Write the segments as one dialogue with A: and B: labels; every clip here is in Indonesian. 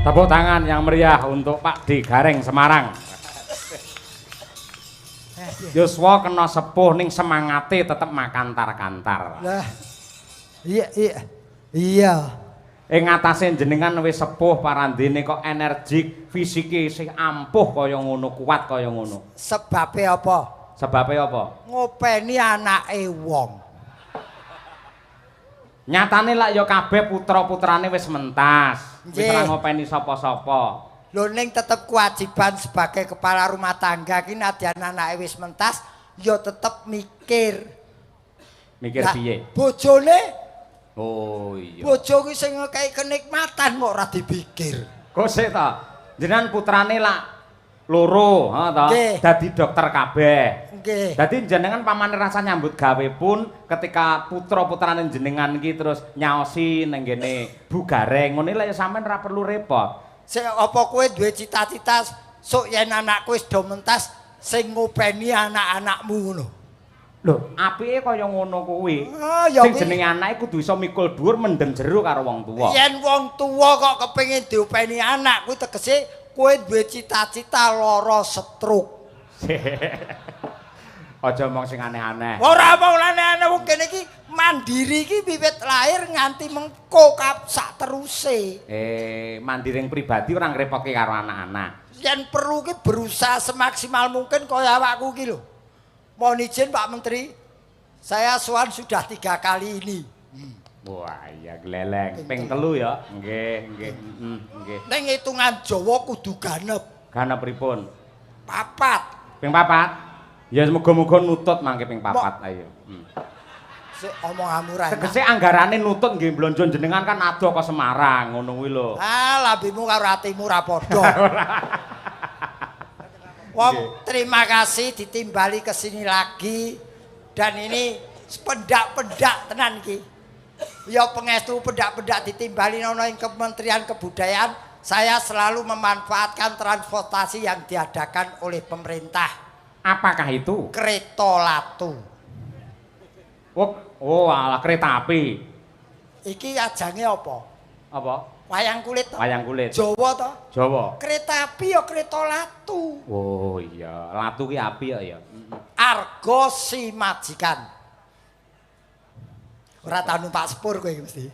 A: Tepuk tangan yang meriah untuk Pak D Gareng Semarang. Yuswa kena sepuh ning semangate tetep makantar-kantar.
B: Lah. Iya.
A: Ing ngatasé jenengan wis sepuh parandene kok energik, fisike sing ampuh kaya ngono, kuat kaya ngono.
B: Sebabe apa?
A: Sebabe apa?
B: Ngopeni anake wong.
A: Nyatane lak ya kabeh putra-putrane wis mentas. Wis ora ngopeni sapa-sapa.
B: Lho ning tetep kewajiban sebagai kepala rumah tangga ki nadyan anake wis mentas ya tetep mikir.
A: Mikir piye?
B: Bojone?
A: Oh iya.
B: Bojo ki sing ngekeki kenikmatan kok ora dipikir.
A: Kok sik ta? Jenengan putrane lak loro, ha ta? Dadi dokter kabeh.
B: Nggih.
A: Dadi jenengan pamane rasa nyambut gawe pun ketika putra-putrane jenengan iki terus nyaosi nang ngene Bu Gareng ngene lek ya sampean ora perlu repot.
B: Sing apa kowe duwe cita-cita sok yen anakku wis do mentas sing ngopeni anak-anakmu ngono.
A: Lho, apike kaya ngono kuwi.
B: Ya
A: sing jenenge anake kudu iso mikul dhuwur mendem jero karo wong tuwa.
B: Yen wong tuwa kok kepengin diopeni anak kuwi tegese kowe duwe cita-cita lara stroke.
A: Aja omong sing aneh-aneh.
B: Ora omong aneh-aneh wong kene iki mandiri iki wiwit lahir nganti mengko sak teruse.
A: Mandiri yang pribadi ora ngrepotke karo anak-anak.
B: Yen perlu ki berusaha semaksimal mungkin kaya awakku ki lho. Mohon izin Pak Menteri, saya sowan sudah 3 kali ini.
A: Wah iya gleleng, ping 3 ya. Nggih.
B: Ning hitungan Jawa kudu ganep.
A: Ganep pripun?
B: 4.
A: Ping 4. Ya muga-muga nutut mangke ping 4 ayo.
B: Sik omonganmu ra.
A: Tegese anggarane nutut nggih blonjo jenengan kan adoh ke Semarang ngono kuwi lho.
B: Lambimu karo atimu ra padha. Wong terima kasih ditimbali ke sini lagi dan ini pendak-pendak tenan iki. Ya pengestu pendak-pendak ditimbali ana ing Kementerian Kebudayaan, saya selalu memanfaatkan transportasi yang diadakan oleh pemerintah.
A: Apakah itu?
B: Kereta Latu.
A: Oh, alah kereta api.
B: Iki ajange apa?
A: Apa?
B: Wayang kulit to?
A: Wayang kulit.
B: Jawa to?
A: Jawa.
B: Kereta api ya kereta Latu.
A: Oh iya, Latu ki api ya.
B: Argo si majikan. Ora tau numpak sepur kowe mesti.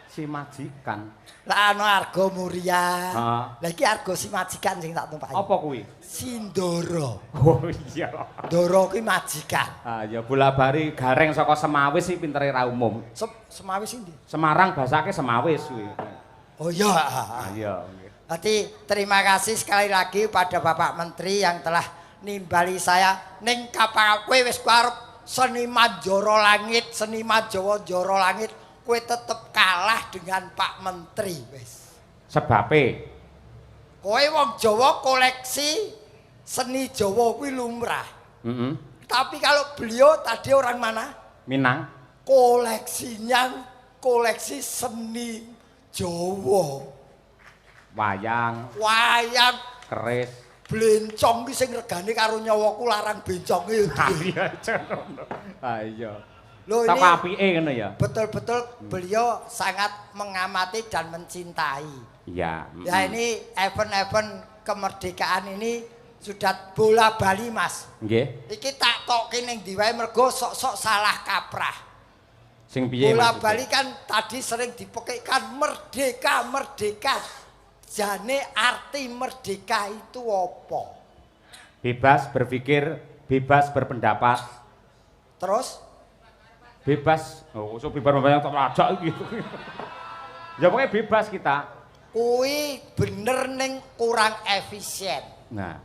A: Si majikan.
B: Lah ana Argo Muria.
A: Heeh.
B: Lah iki Argo si majikan sing tak tumpaki.
A: Apa kuwi?
B: Sindoro.
A: Oh iya.
B: Ndoro kuwi majikan.
A: Ah ya bola-bali Gareng saka Semawis sih pintere ra umum.
B: Semawis ndi?
A: Semarang basake Semawis kuwi.
B: Oh iya.
A: Iya.
B: Berarti terima kasih sekali lagi pada Bapak Menteri yang telah nimbali saya ning kapal kowe wis arep seniman Joro Langit, seniman Jawa Joro Langit, kowe tetep kalah dengan Pak Menteri wis.
A: Sebabe
B: Kowe wong Jawa koleksi seni Jawa kuwi lumrah. Tapi kalau beliau tadi orang mana?
A: Minang.
B: Koleksinya koleksi seni Jawa.
A: Wayang,
B: Wayang,
A: keris.
B: blencong ki sing regane karo nyawaku larang benconge.
A: Iya, ngono. Ayo.
B: Loh
A: Tak
B: ini
A: apike ngono ya.
B: betul-betul beliau sangat mengamati dan mencintai.
A: Iya.
B: Ya ini event-event kemerdekaan ini sudah bola bali Mas.
A: Nggih.
B: Iki tak tokke ning ndi wae mergo sok-sok salah kaprah.
A: Sing piye
B: Bola
A: maksudnya?
B: bali kan tadi sering dipekikkan merdeka, merdeka. Jane arti merdeka itu apa?
A: Bebas berpikir, bebas berpendapat,
B: Terus
A: bebas. Oh, so bebas membayang tak lajak gitu. Ya pokoknya bebas kita.
B: kuwi bener ning kurang efisien.
A: Nah,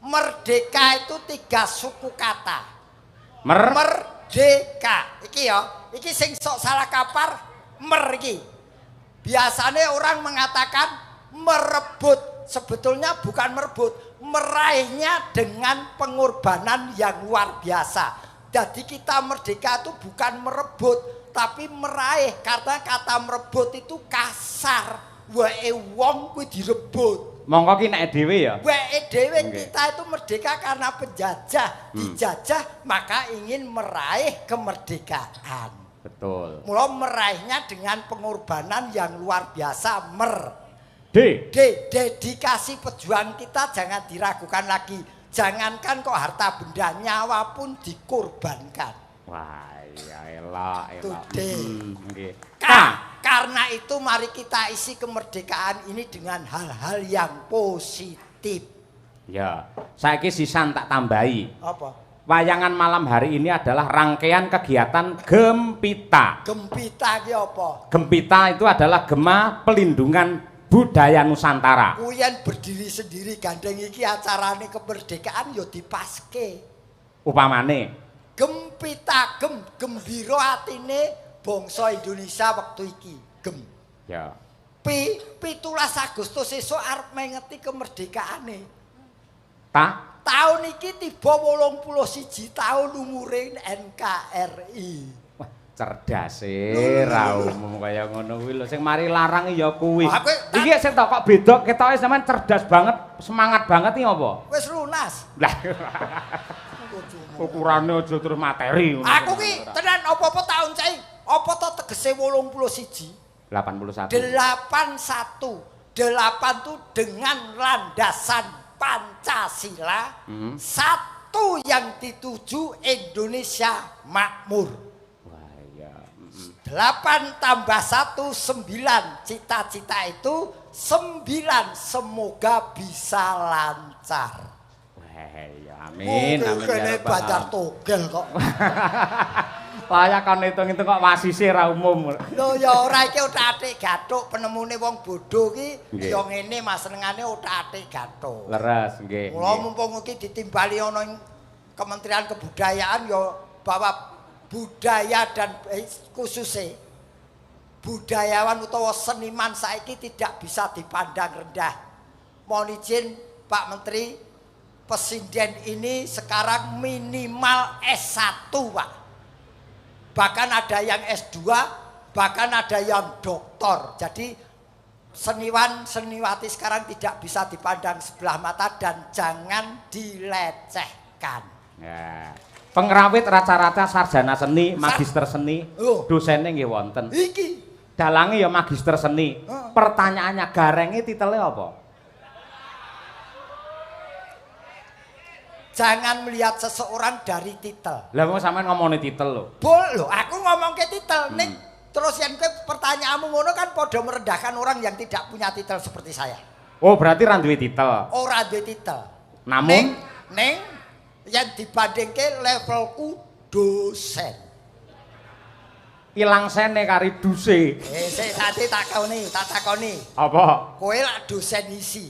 B: Merdeka itu 3 suku kata.
A: mer
B: Merdeka. Iki ya, iki sing sok salah kapar mer iki. Biasanya orang mengatakan merebut, sebetulnya bukan merebut, meraihnya dengan pengorbanan yang luar biasa. Jadi kita merdeka itu bukan merebut, tapi meraih, karena kata merebut itu kasar. Wae wong kuwi direbut.
A: mongko ki nek dhewe ya.
B: Wae dhewe
A: Nggih.
B: kita itu merdeka karena penjajah, dijajah maka ingin meraih kemerdekaan.
A: Betul.
B: Mula meraihnya dengan pengorbanan yang luar biasa.
A: D.
B: Dedikasi pejuang kita jangan diragukan lagi. Jangankan kok harta benda, nyawa pun dikorbankan.
A: Wah, ya elok,
B: Itu
A: elok.
B: D.
A: Nggih.
B: Karena itu mari kita isi kemerdekaan ini dengan hal-hal yang positif.
A: Ya, saiki sisan tak tambahi.
B: Apa?
A: Wayangan malam hari ini adalah rangkaian kegiatan Gempita.
B: Gempita ki apa?
A: Gempita itu adalah Gema Pelindungan Budaya Nusantara.
B: Kuyen berdiri sendiri gandeng iki acarane kemerdekaan yo dipaske.
A: Upamane,
B: Gempita gembira atine bangsa Indonesia waktu iki. Gem.
A: ya.
B: 17 Agustus esuk arep mengeti kemerdekaane.
A: Tak
B: Tahun iki tiba 81 tahun umure NKRI.
A: wah, cerdas ra umum kaya ngono kuwi lho sing mari larang ya kuwi.
B: Wah, kowe
A: Iki sing tak kok beda ketoke sampean cerdas banget, semangat banget iki apa?
B: Wis lunas.
A: Lah ukurane aja terus materi ngono.
B: Aku ki tenan apa-apa tahun cai. Apa to tegese 81?
A: 81.
B: 81. 8 tuh dengan landasan Pancasila. Satu yang dituju Indonesia makmur.
A: Wah, ya.
B: 8 tambah 1 9. Cita-cita itu 9. Semoga bisa lancar.
A: Wah, ya amin, amin
B: Kene
A: ya
B: Bandar
A: Rabbal.
B: Togel kok.
A: Layak kon hitung-hitung kok wasise ra umum.
B: Lho ya ora iki otak-atik gathuk penemune wong bodho ki
A: Nggih.
B: ya ngene Mas senengane otak-atik gathuk.
A: Leres nggih.
B: Mula
A: nggih.
B: mumpung iki ditimbali ana ing Kementerian Kebudayaan ya bahwa budaya dan khususnya budayawan utawa seniman saiki tidak bisa dipandang rendah. Mohon izin Pak Menteri, Presiden ini sekarang minimal S1 Pak. Bahkan ada yang S2, bahkan ada yang doktor. Jadi seniwan seniwati sekarang tidak bisa dipandang sebelah mata dan jangan dilecehkan.
A: Ya. Pengrawit rata-rata sarjana seni, magister seni,
B: Oh.
A: dosennya nggih wonten.
B: Iki
A: Dalange ya magister seni. Pertanyaannya garenge titelnya apa?
B: jangan melihat seseorang dari titel.
A: Lah wong sampean ngomongin titel lho.
B: Lho, aku ngomong ke titel. Ning terus yang ke pertanyaanmu ngono kan podo merendahkan orang yang tidak punya titel seperti saya.
A: Oh, berarti ra duwe titel.
B: Ora duwe titel.
A: Namun
B: Ning yang dibandingke levelku dosen.
A: ilang sene kari duse.
B: Sik sate tak takoni.
A: Apa?
B: Kowe lak dosen isi.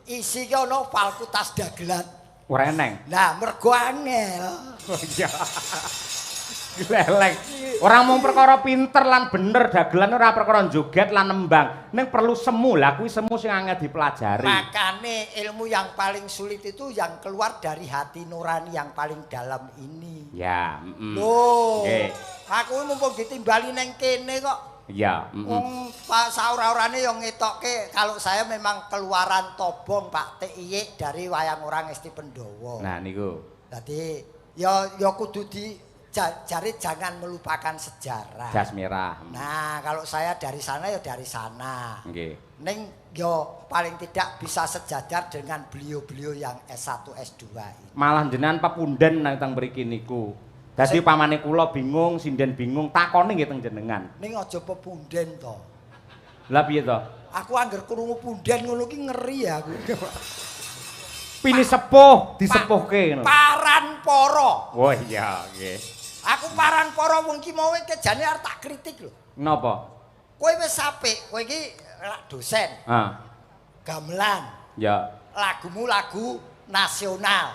B: Isi ki ana fakultas dagelan.
A: Ora eneng.
B: Lah mergo angel.
A: Oh iya. Leleng. Ora mung perkara pinter lan bener dagelan ora perkara joget lan nembang. Ning perlu semu. Lah kuwi semu sing angel dipelajari.
B: Makane ilmu yang paling sulit itu yang keluar dari hati nurani yang paling dalam ini.
A: Ya,
B: Loh.
A: Nggih.
B: Aku mumpung ditimbali neng kene kok.
A: Iya,
B: Wong Pak saura-urane yang ngetokke kalau saya memang keluaran tobong Pak T.I.Y dari wayang orang Esti Pendowo.
A: Nah niku.
B: Dadi ya kudu jari jangan melupakan sejarah.
A: Jas merah.
B: Nah, kalau saya dari sana ya dari sana.
A: Nggih.
B: Ning yo paling tidak bisa sejajar dengan beliau-beliau yang S1 S2 ini.
A: Malah jenengan pepunden nang teng mriki niku. Dadi pamane kula bingung, sinden bingung, takone nggih teng jenengan.
B: Ning aja pepunden to.
A: Lah piye to?
B: Aku angger krungu punden ngono ki ngeri aku.
A: Pini sepuh, disepuhke ngono.
B: Paran para.
A: Oh iya, nggih.
B: Aku paran para wong ki mau kejane arep tak kritik lho.
A: Napa?
B: Kowe wis apik, kowe iki dosen. Gamelan.
A: Ya.
B: Lagumu lagu nasional.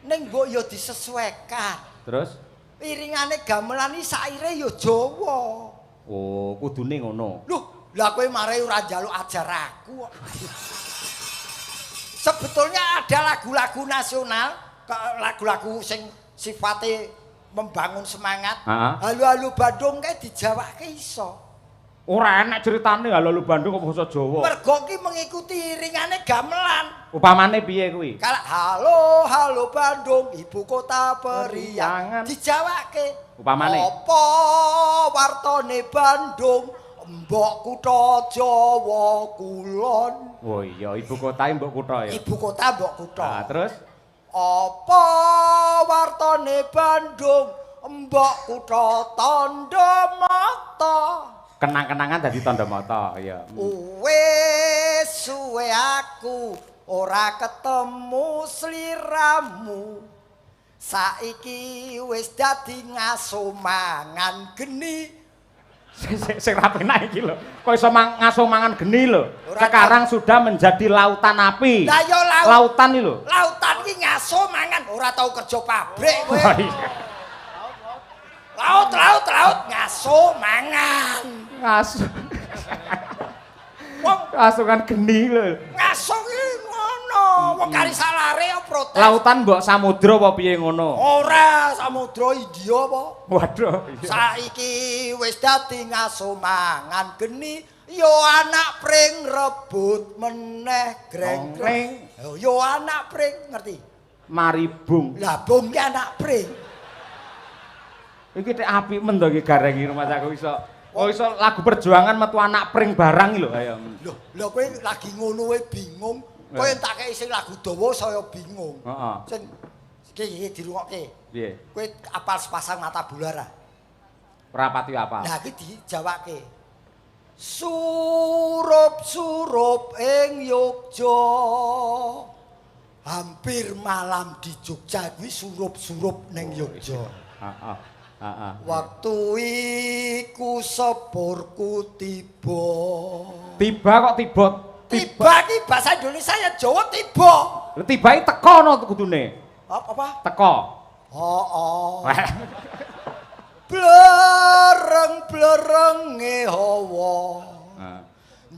B: Ning mbok yo disesuaikan.
A: Terus?
B: Iringane gamelan iki saire yo Jawa.
A: Oh, kudune ngono.
B: Loh, lah kowe mare ora njaluk ajar aku kok. Sebetulnya ada lagu-lagu nasional, lagu-lagu sing sifatnya membangun semangat. Halo-halo Bandung kae dijawake iso.
A: Ora enak ceritane halo-halo Bandung kok basa Jawa.
B: Mergo ki mengikuti iringane gamelan.
A: Upamane piye kuwi?
B: Kalau halo Bandung ibu kota periangan dijawake.
A: Upamane
B: apa wartane Bandung mbok kutha Jawa kulon.
A: Oh iya, ibu kotae mbok kutha ya.
B: Ibu kota mbok kutha.
A: Nah, terus
B: apa wartane Bandung mbok kutha Tandamata.
A: kenang-kenangan dadi tandha mata ya.
B: Wis suwe aku ora ketemu sliramu. Saiki wis dadi ngaso mangan geni.
A: Sing rapi naik iki lho. Kok iso ngaso mangan geni lho. Sekarang sudah menjadi lautan api.
B: Lah ya
A: lautan iki lho.
B: Lautan iki ngaso mangan ora tau kerja pabrik kowe.
A: Oh, iya.
B: Laut ngaso mangan.
A: Ngaso.
B: Wong
A: ngaso kan geni lho.
B: Ngaso ki ngono. Wong kari salare ya protes.
A: Lautan mbok samudra apa piye ngono?
B: Ora, samudra India apa?
A: Waduh.
B: Saiki wis dadi ngaso mangan geni, yo anak pring rebut meneh greng-greng. Yo anak pring ngerti?
A: Mari bung.
B: Lah bung ki anak pring.
A: Iki tek apik men to iki gareng iki rumah aku iso. Oh iso lagu perjuangan metu anak pring barang lho ayo.
B: Lho kowe lagi ngono wae bingung. Kowe tak kei sing lagu dawa saya bingung.
A: Heeh.
B: Sing iki dirungokke.
A: Piye?
B: Kowe apal sepasang mata bular ah.
A: Ora pati apa?
B: Nah iki dijawake. Surup-surup ing Yogya. Hampir malam di Jogja kuwi surup-surup ning Yogya.
A: Heeh.
B: Waktu iku sepurku tiba.
A: Tiba kok tiba.
B: Tiba ki bahasa Indonesia ya Jawa tiba.
A: Lha tibae teko no kudune.
B: Apa?
A: Teko.
B: Oh. Blereng-blerenge hawa.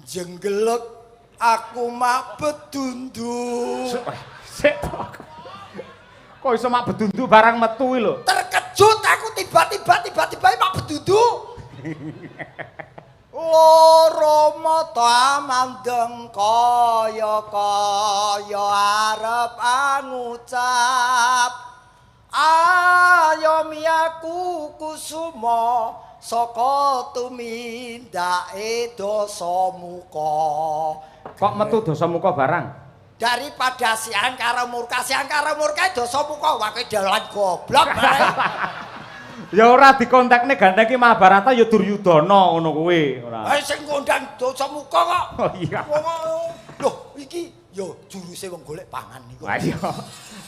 B: Jenggelek aku mak bedundu.
A: Sik. Kok iso mak bedundu barang metu lho.
B: Terkejut aku tiba-tiba mak bedundu. Loro mata mandeng kaya arep ngucap. Ayomi aku kusuma saka tumindake dosa muka.
A: Kok metu dosa muka barang?
B: Daripada siang karo murka dosa muka wae dalan goblok bareng.
A: Ya ora dikontakne gandeng iki Mahabharata ya Duryudana ngono kuwi ora.
B: Sing ngundang dosa muka kok.
A: Oh iya.
B: Loh iki yo juruse wong golek pangan niku.
A: Ayo.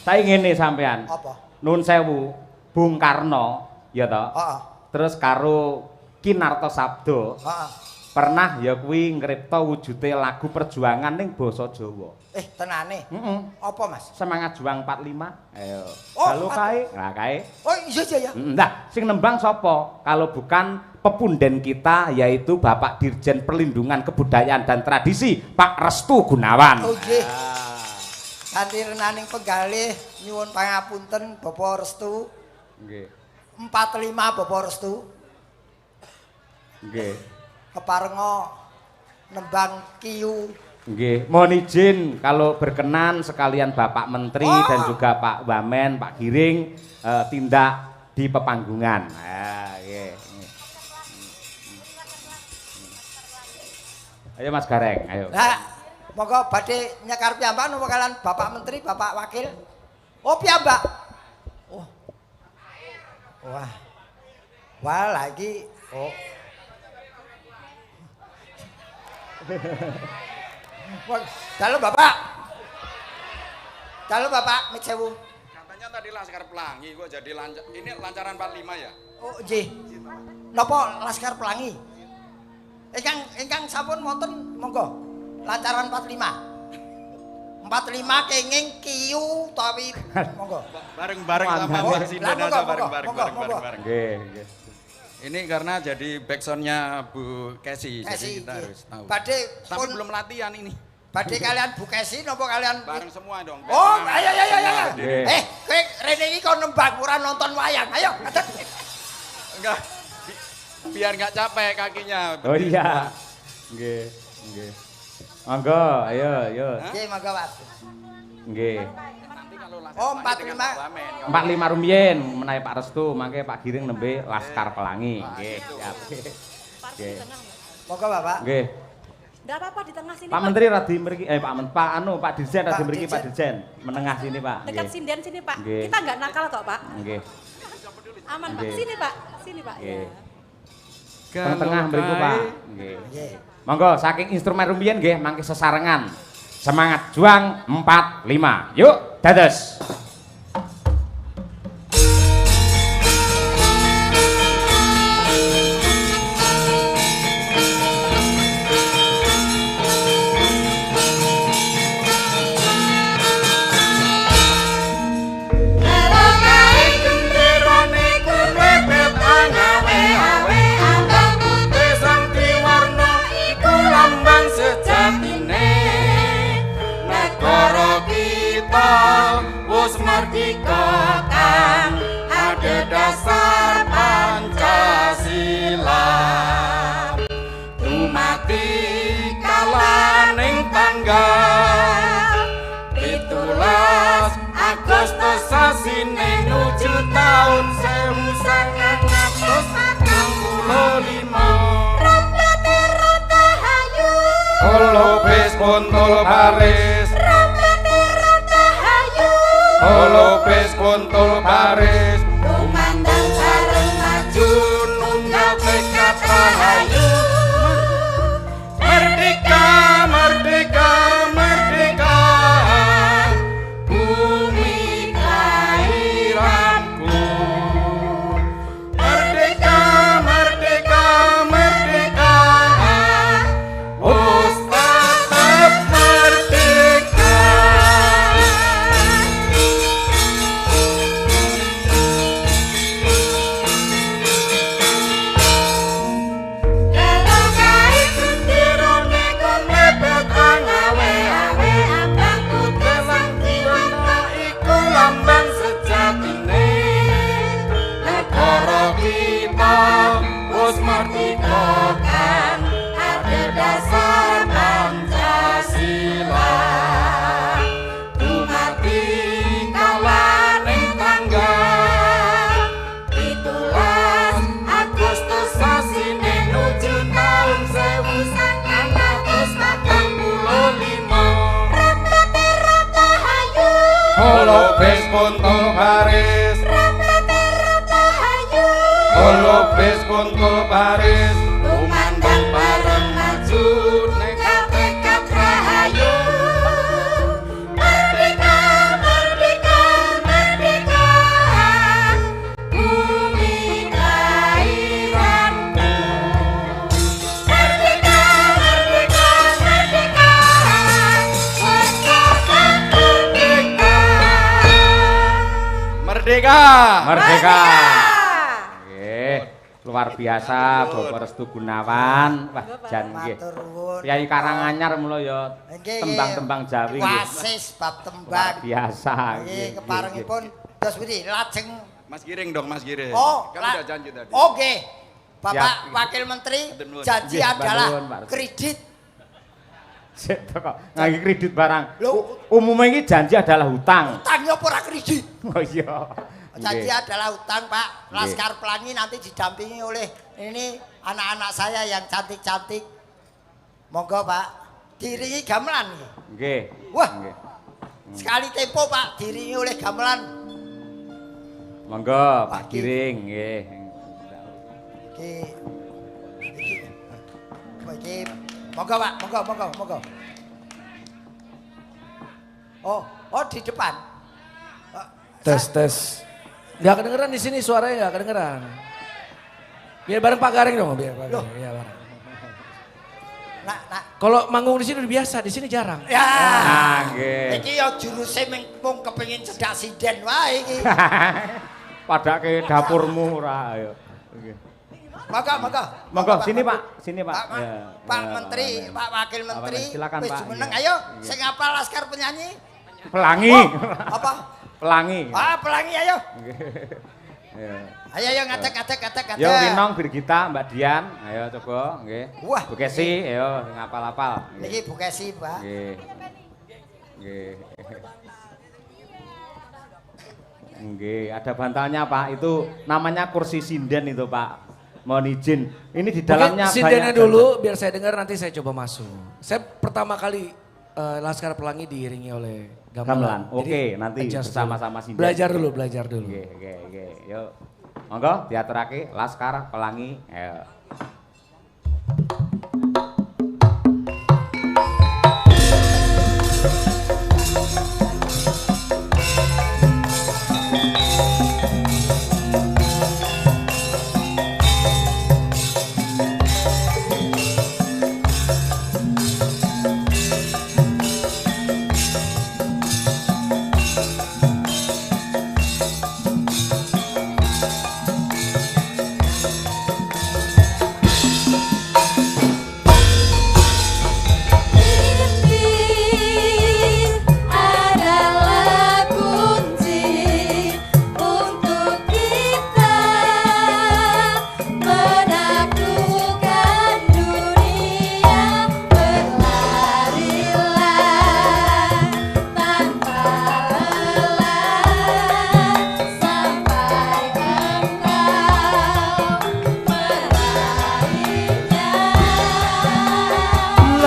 A: Saiki ngene sampean.
B: Apa?
A: Nun sewu, Bung Karno ya toh.
B: Heeh.
A: Terus karo Kinarto Sabdo.
B: Heeh.
A: pernah ya kuwi ngripta wujude lagu perjuangan ning basa Jawa.
B: Tenane. Apa, Mas?
A: Semangat Juang 45. Ayo.
B: Oh,
A: Halo kae. Nah, kae.
B: Oh, iya ya.
A: Nah, sing nembang sapa? Kalau bukan pepunden kita yaitu Bapak Dirjen Perlindungan Kebudayaan dan Tradisi, Pak Restu Gunawan.
B: Oh nggih. Kanthi renaning penggalih nyuwun pangapunten Bapak Restu.
A: Nggih.
B: 45 Bapak Restu.
A: Nggih.
B: Keparenga nembang kiyu.
A: Nggih, mohon izin kalau berkenan sekalian Bapak Menteri dan juga Pak Wamen, Pak Giring tindak di pepanggungan. Nah, nggih. Ayo Mas Gareng, ayo.
B: Nah, monggo badhe nyekar piyambak napa kalian Bapak Menteri, Bapak Wakil? Oh, piyambak. Oh. Wah. Wah, lagi. Oh. Dalam Bapak. Dalam Bapak, mik sewu.
C: Katanya tadi Laskar Pelangi kok jadi ini lancaran 45 ya?
B: Oh, nggih. Napa Laskar Pelangi? Ingkang sampun wonten monggo. Lancaran 45. 45 kenging kiyu utawi monggo.
C: Bareng-bareng sama Presiden aja bareng-bareng.
A: Nggih, nggih.
C: Ini karena jadi backsoundnya Bu Kesi, jadi kita harus tahu.
B: Badhe
C: Tapi belum latihan ini.
B: Badhe kalian Bu Kesi napa kalian
C: Bareng semua dong.
B: Oh, ayo.
A: Nggih.
B: Kowe rene iki kon nembang ora nonton wayang. Ayo, adet.
C: Enggak. Biar enggak capek kakinya.
A: Oh iya. Nggih, nggih. Monggo, ayo.
B: Nggih, monggo, Mas.
A: Nggih.
C: Nanti kalau Laskar
B: Oh,
C: Pelangi
B: 45.
C: dengan Pak Wamen.
A: 45 rumiyin menawi Pak Restu, mangke Pak Giring nembe Laskar Pelangi. Nggih, siap. Nggih.
B: Monggo, Bapak.
A: Nggih.
D: Enggak apa-apa di tengah sini.
A: Pak Menteri radi mriki Pak Dirjen radi
B: Pak
A: mriki Pak
B: Dirjen.
A: Dirjen. Menengah sini, Pak.
D: Dekat
A: Nggih.
D: sinden sini, Pak.
A: Nggih.
D: Kita enggak nakal kok, Pak.
A: Nggih.
D: Aman, Pak.
A: Nggih.
D: Sini, Pak. Sini, Pak.
A: Nggih.
D: Ya.
A: Tengah mriku, Pak. Nggih.
B: Nggih.
A: Monggo saking instrumen rumiyin nggih mangke sesarengan. Semangat Juang 45. Yuk, dados.
C: Wus merdeka kang ada dasar Pancasila dumati kalaning tanggal 17 Agustus sasine nuju taun 1945
D: Rambate rata hayu.
C: Olopes kontol Paris Olopes kontol Paris
D: Kumandang sareng maju
C: nunggal tekad rahayu Merdeka, merdeka, merdeka Bumi kelahiranku Merdeka, merdeka, merdeka Wus tetap merdeka
D: Kalau kait sendirone kon mepet angawe-awe abang putih
C: Warna iku lambang sejatine negara kita wis merdeka kan ada dasar Pancasila dumati kalaning tanggal 17 Agustus sasine nuju taun 1945
D: Rambate rata hayu.
C: Olopes kontol Paris
D: Rambate rata hayu.
C: Olopes kontol Paris kumandang bareng maju nekat tekad rahayu
D: Merdeka, merdeka, merdeka. Bumi kelahiranku. Merdeka,
C: Merdeka.
A: Merdeka. Nggih, luar biasa Bapak Restu Gunawan. Wah, jan nggih.
B: Matur nuwun.
A: Kyai Karanganyar mulo ya
B: Nggih,
A: tembang-tembang Jawi nggih.
B: Wasis bab
A: Luar
B: tembang.
A: biasa.
B: Nggih, keparengipun dos pundi lajeng
C: Mas Giring dong, Mas Giring.
B: Oh,
C: kan udah janji tadi.
B: Oke. Bapak
A: Siap.
B: Wakil Menteri
C: Matur nuwun.
B: janji
A: Nggih,
B: adalah
A: matur nuwun, Pak.
B: kredit.
A: Sik kok ngangge kredit barang.
B: Lho.
A: Umumnya ini janji adalah hutang.
B: Utangnya apa ora kredit?
A: Oh iya.
B: Janji
A: Nggih.
B: adalah utang, Pak.
A: Nggih.
B: Laskar Pelangi nanti didampingi oleh ini anak-anak saya yang cantik-cantik. Monggo, Pak. Diiringi gamelan nggih.
A: Nggih.
B: Wah.
A: Nggih.
B: Sekali tempo, Pak, diiringi oleh gamelan.
A: Monggo Pak Giring nggih.
B: Iki iki monggo, Pak, monggo. Oh, di depan.
E: Tes. Nggak kedengeran di sini suaranya nggak kedengeran. Biar bareng Pak Garing dong, biar Pak Garing. Iya, bareng.
B: Nak.
E: Kalau manggung di sini udah biasa, di sini jarang.
B: Ya.
A: Ah, nggih.
B: Iki ya juruse mung kepengin cedak sinden wae iki.
A: Padake dapurmu ora ayo. Nggih. Monggo sini Pak, sini Pak. Ya,
B: Pak
A: ya,
B: Menteri, Pak Wakil Menteri,
A: silakan,
B: wis
A: Pak.
B: jumeneng
A: Iya.
B: ayo
A: Iya.
B: sing apal Laskar Penyanyi.
A: Pelangi.
B: Oh, apa?
A: Pelangi.
B: Pelangi ayo.
A: Nggih. Ya.
B: Ayo ngadeg.
A: Yo Winong Birgita, Mbak Dian, ayo coba nggih.
B: Wah.
A: Bu Kesi, ayo sing apal-apal.
B: Niki Bu Kesi, Pak.
A: Nggih. Nggih. Nggih, ada bantalnya Pak. Itu namanya kursi sinden itu Pak. Mohon izin. Ini di dalamnya
E: Mungkin sindennya
A: banyak
E: dulu, biar saya dengar nanti saya coba masuk. Saya pertama kali Laskar Pelangi diiringi oleh gamelan.
A: Gamelan. Oke,
E: Jadi,
A: nanti
E: adjust
A: bersama-sama
E: dulu.
A: sinden.
E: Belajar dulu.
A: Nggih. Yuk. Monggo diaturake Laskar Pelangi. Ayo.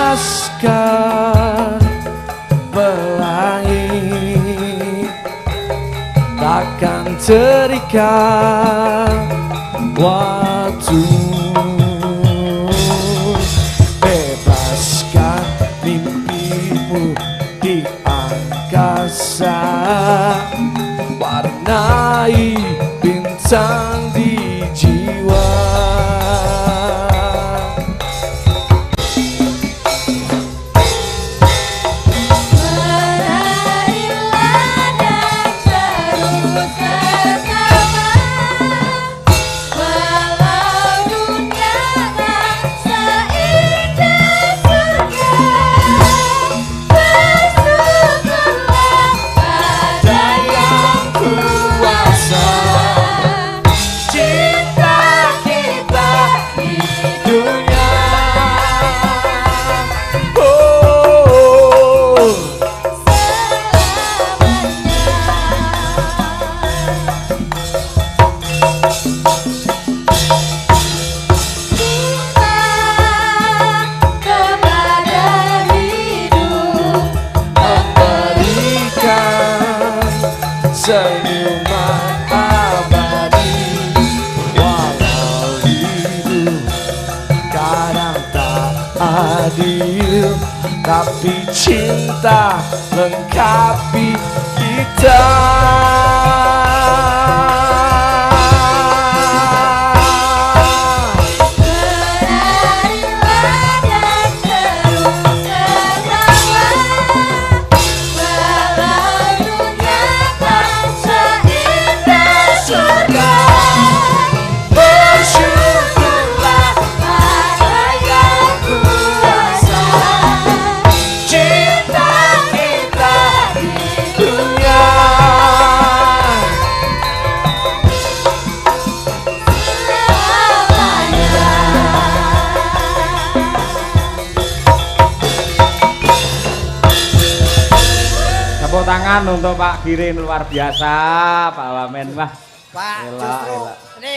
E: Laskar Pelangi takkan terikat waktu, bebaskan mimpimu di angkasa, warnai bintang di jiwa. Senyuman abadi, walau hidup kadang tak adil, tapi cinta lengkapi kita.
D: Walau dunia tak seindah
A: tangan untuk Pak Giring luar biasa, Pak Wamen. Wah.
B: Pak, justru ini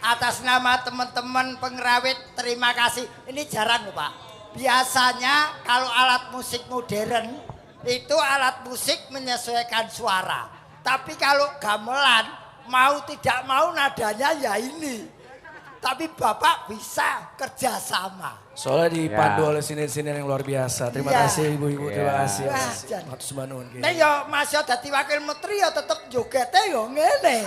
B: atas nama teman-teman pengrawit terima kasih. Ini jarang loh Pak. Biasanya kalau alat musik modern itu alat musik menyesuaikan suara. Tapi kalau gamelan mau tidak mau nadanya ya ini. Tapi Bapak bisa kerjasama.
E: Soalnya dipandu oleh sinir-sinir yang luar biasa. Terima kasih ibu-ibu, terima kasih. Matur sembah nuwun.
B: Nek yo Mas yo dadi wakil menteri yo tetep jogete yo ngene.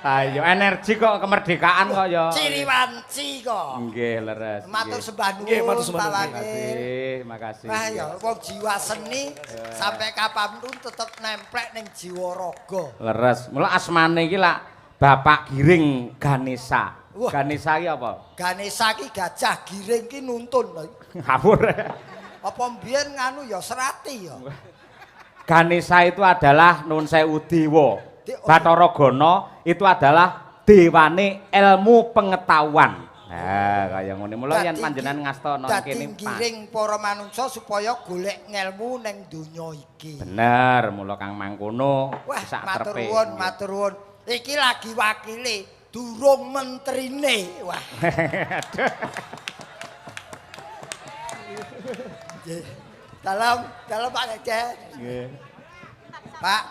A: Ayo energi kok kemerdekaan kok yo.
B: Ciriwanci kok.
A: Nggih, leres.
B: Matur sembah nuwun.
E: Nggih, matur sembah nuwun.
A: Makasih.
B: Wah ya wong jiwa seni sampai kapanpun tetep nemplek ning jiwa raga.
A: Leres. Mula asmane iki lak Bapak Giring Ganesha.
B: Wah.
A: Ganesha iki apa?
B: Ganesha ki gajah giring ki nuntun lho.
A: Ngawur.
B: Apa mbiyen nganu ya serati ya.
A: Ganesha itu adalah Nun Sewu Dewa.
B: Di-
A: Bathara Gana itu adalah dewane ilmu pengetahuan. Nah, kaya ngene mula yen panjenengan ngasta nang kene
B: dadi giring para manungsa supaya golek ngelmu ning donya iki.
A: bener, mula Kang mangkono
B: Wah,
A: sak
B: matur
A: trepe.
B: nuwun, matur nuwun. Iki lagi wakile, durung menterine. Wah. Dalam Pak Gajah.
A: Nggih.
B: Pak.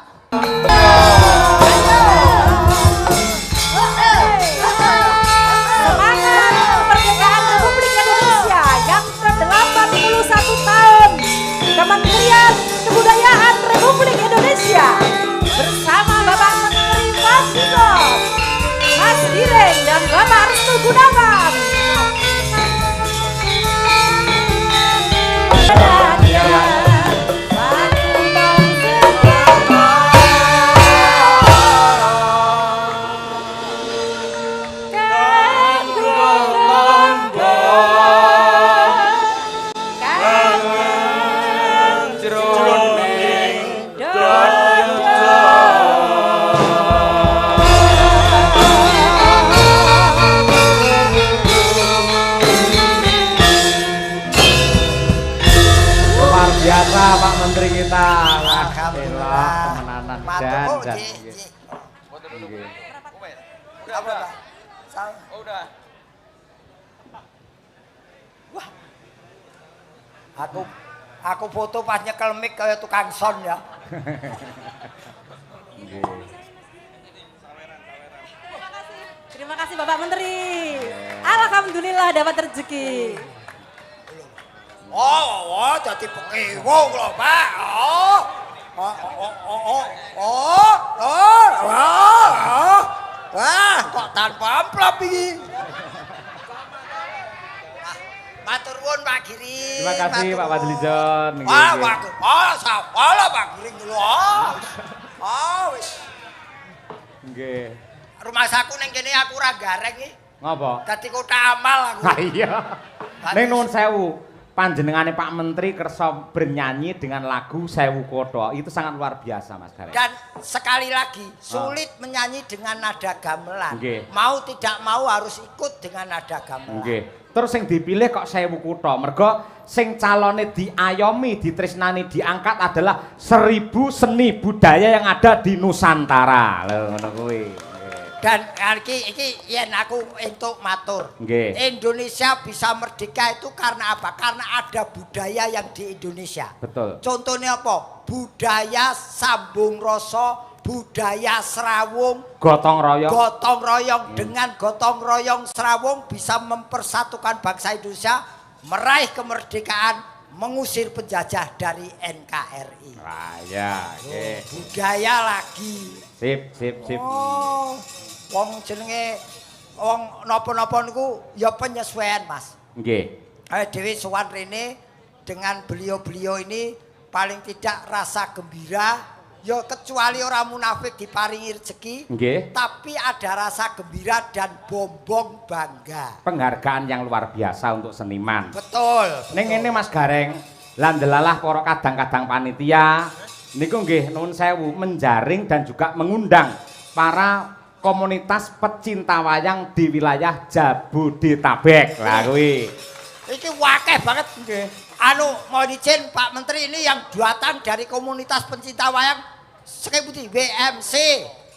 D: Semangat kemerdekaan Republik Indonesia yang ke-81 tahun. Kementerian Kebudayaan Republik Indonesia bersama Bapak Menteri Fasiko, Mas Giring dan Bapak Restu Gunawan.
A: Luar biasa Pak Menteri kita.
B: Alhamdulillah.
A: Temenanan
B: Matur.
A: jan.
C: Udah,
B: Apa,
C: udah.
B: Pak? Sa-
C: Oh, udah.
B: Aku foto pas nyekel mic kaya tukang son ya.
D: Terima kasih Bapak Menteri. Alhamdulillah dapat rezeki.
B: Oh, jadi pekiwo lho, Pak. Wah, kok tanpa amplop iki. Matur nuwun Pak Giring.
A: Terima kasih
B: matur
A: Pak
B: nuwun.
A: Fadlijon.
B: Wah, bagus. Oh, sapa lah Pak Giring lho. Wis.
A: Nggih.
B: Rumah saku ning kene aku ora gareng iki.
A: Ngopo?
B: Dadi kota amal aku.
A: Ha iya. Ning nuwun sewu. Panjenengane Pak Menteri kersa bernyanyi dengan lagu Sewu Koto. Itu sangat luar biasa Mas Gareng.
B: Dan sekali lagi sulit menyanyi dengan nada gamelan.
A: Nggih.
B: Mau tidak mau harus ikut dengan nada gamelan.
A: Nggih. Terus sing dipilih kok Sewu Kutha. Mergo sing calone diayomi, ditresnani, diangkat adalah 1000 seni budaya yang ada di Nusantara. Lho ngono kuwi.
B: Dan iki yen aku entuk matur.
A: Nggih.
B: Indonesia bisa merdeka itu karena apa? Karena ada budaya yang di Indonesia.
A: Betul.
B: Contohnya apa? Budaya sambung rasa, budaya serawung,
A: Gotong royong.
B: gotong royong. Dengan gotong royong serawung bisa mempersatukan bangsa Indonesia, meraih kemerdekaan, mengusir penjajah dari NKRI.
A: Wah, ya, nggih.
B: Budaya lagi.
A: Sip, sip, sip.
B: Oh, wong jenenge wong napa-napa niku ya penyesuaian, Mas.
A: Nggih.
B: Dewi sowan rene dengan beliau-beliau ini paling tidak rasa gembira, ya kecuali orang munafik diparingi rezeki,
A: Nggih.
B: tapi ada rasa gembira dan bombong bangga.
A: Penghargaan yang luar biasa untuk seniman.
B: Betul.
A: Ning ngene Mas Gareng, lan delalah para kadang-kadang panitia niku nggih nuwun sewu menjaring dan juga mengundang para komunitas pecinta wayang di wilayah Jabodetabek. Lah kuwi.
B: Iki wakeh banget.
A: Nggih.
B: Mohon izin Pak Menteri, ini yang datang dari komunitas pencinta wayang sekali putih WMC,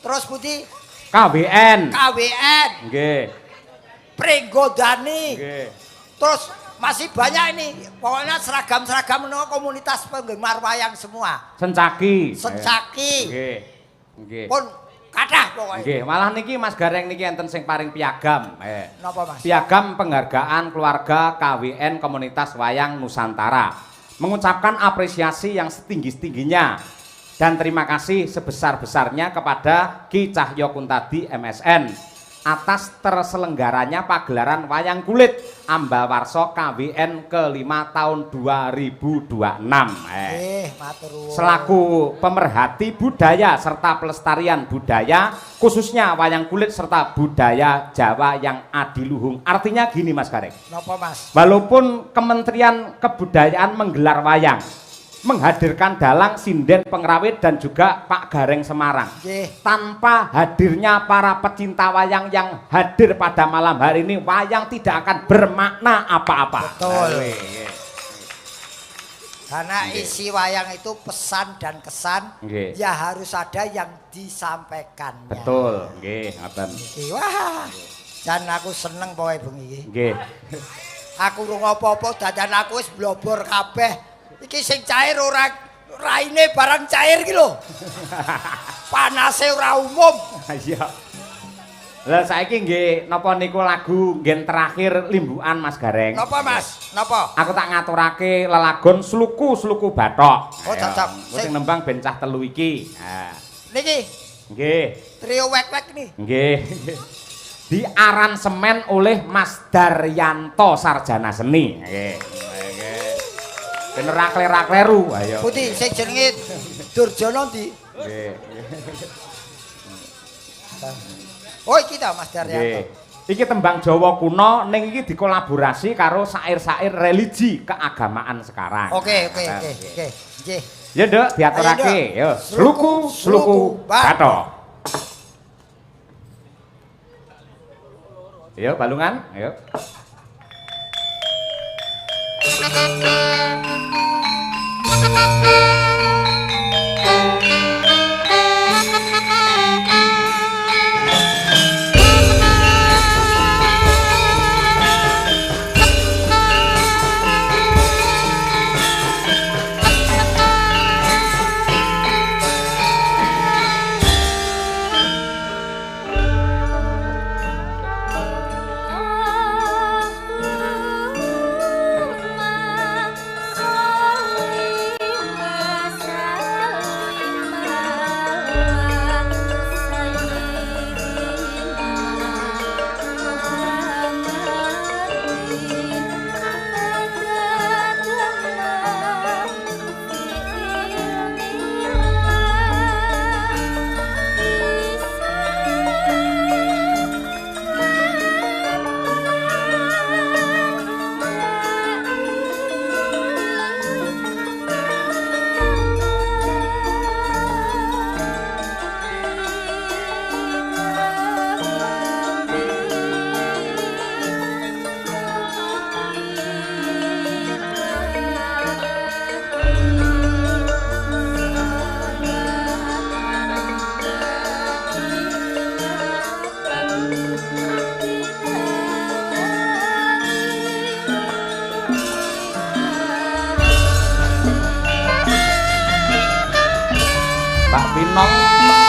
B: terus putih
A: KWN.
B: KWN.
A: Nggih.
B: Pringgodani.
A: Nggih.
B: Terus masih banyak ini. Pokoknya seragam-seragam komunitas penggemar wayang semua.
A: Sencaki.
B: Nggih.
A: Nggih.
B: Pun kathah pokoknya.
A: Nggih, malah niki Mas Gareng niki enten sing paring piagam.
B: Napa Mas?
A: Piagam penghargaan keluarga KWN Komunitas Wayang Nusantara. Mengucapkan apresiasi yang setinggi-tingginya dan terima kasih sebesar-besarnya kepada Ki Cahyo Kuntadi MSN atas terselenggaranya pagelaran wayang kulit Ambawarsa KWN kelima tahun 2026.
B: Matur nuwun.
A: Selaku pemerhati budaya serta pelestarian budaya khususnya wayang kulit serta budaya Jawa yang adiluhung. Artinya gini Mas Gareng.
B: Napa Mas?
A: Walaupun Kementerian Kebudayaan menggelar wayang, menghadirkan dalang, sinden, pengrawit dan juga Pak Gareng Semarang. Tanpa hadirnya para pecinta wayang yang hadir pada malam hari ini, wayang tidak akan bermakna apa-apa.
B: Betul. Karena isi wayang itu pesan dan kesan, ya harus ada yang disampaikannya.
A: Betul, nggih, ngoten.
B: Wah. Dan aku seneng pokoke bengi iki.
A: Nggih.
B: Aku rung apa-apa dadan aku wis blobor kabeh. Iki sing cair ora raine barang cair iki lho. Panase ora umum.
A: Iya. Lah saiki nggih napa niku lagu ngen terakhir limbukan Mas Gareng.
B: Napa Mas? Napa?
A: Aku tak ngaturake lelagon sluku-sluku bathok.
B: Oh cocok.
A: Sing nembang ben cah telu iki. Nah.
B: Niki.
A: Nggih.
B: Trio wek-wek nih.
A: Nggih. Di aransemen oleh Mas Daryanto Sarjana Seni. Nggih. Ben rakler-rakleru ayo.
B: Putih sing jenenge Durjono ndi?
A: Nggih.
B: Oh iki ta Mas Daryanto.
A: Iki tembang Jawa kuno ning iki dikolaborasi karo sair-sair religi keagamaan sekarang.
B: Oke. Nggih.
A: Ya Nduk, diaturake. Yo, sluku bathok. Yo, balungan, ayo.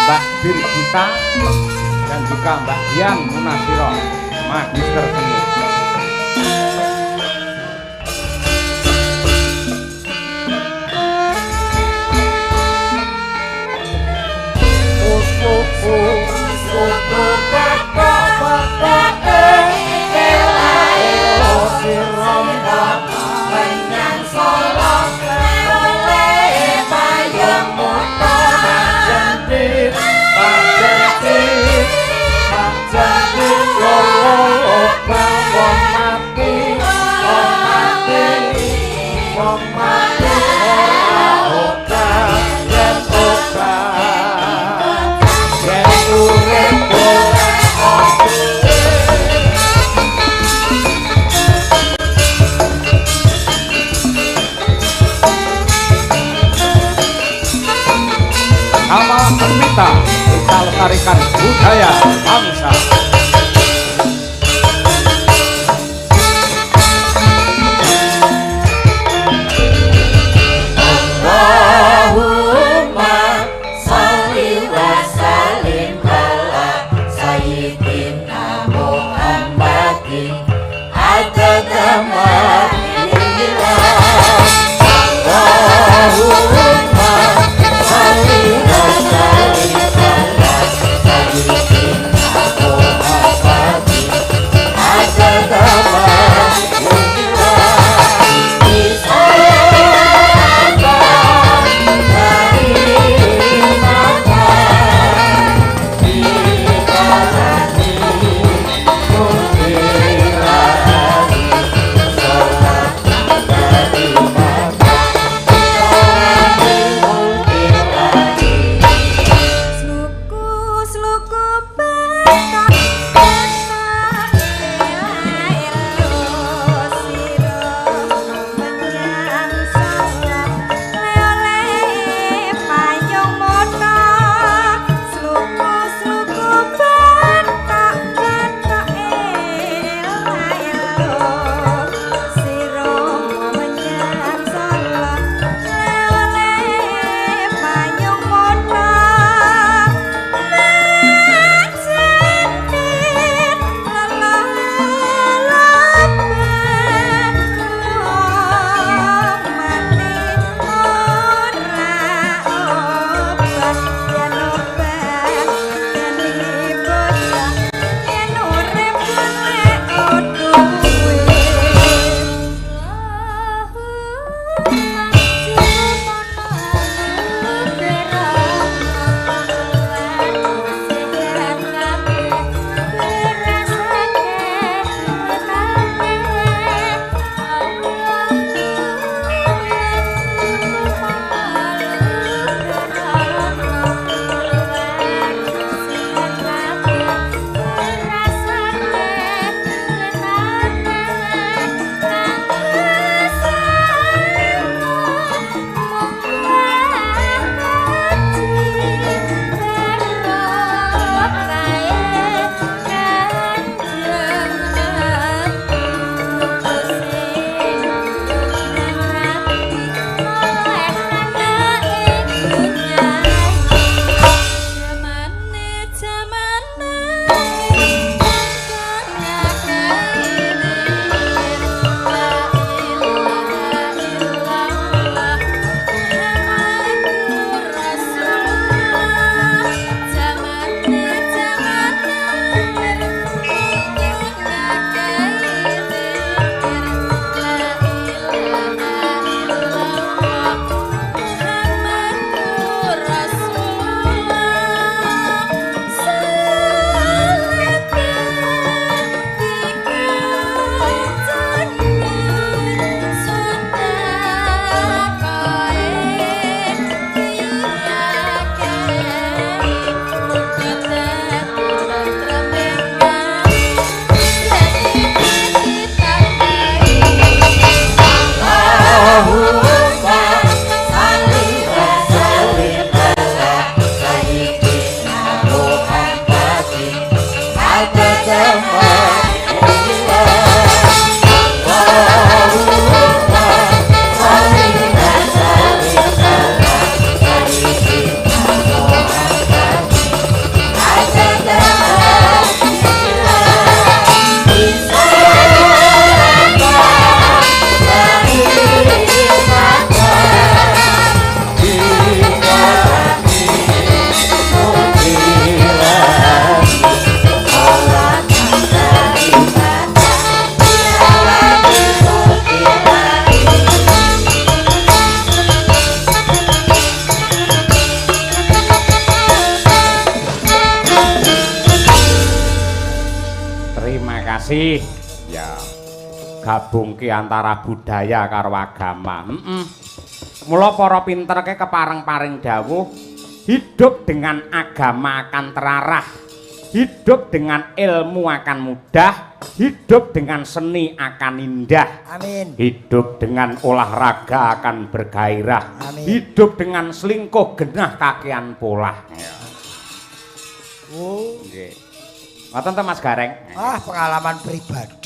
A: Mbak Dirgita dan juga Mbak Dian Munasiro, Magister Seni. melestarikan budaya bangsa.
F: Allahumma sholli wa sallim ala sayyidina Muhammadin adada ma Allahumma sholli wa sallim ala sayyidina Muhammadin adada ma
A: Ya gabungke antara budaya karo agama. Mula para pinter ke kepareng-paring dawuh, hidup dengan agama akan terarah, hidup dengan ilmu akan mudah, hidup dengan seni akan indah.
B: Amin.
A: Hidup dengan olahraga akan bergairah.
B: Amin.
A: Hidup dengan selingkuh genah kakean polah.
B: Oh.
A: Nggih. Ngoten to Mas Gareng.
B: Ah, pengalaman pribadi.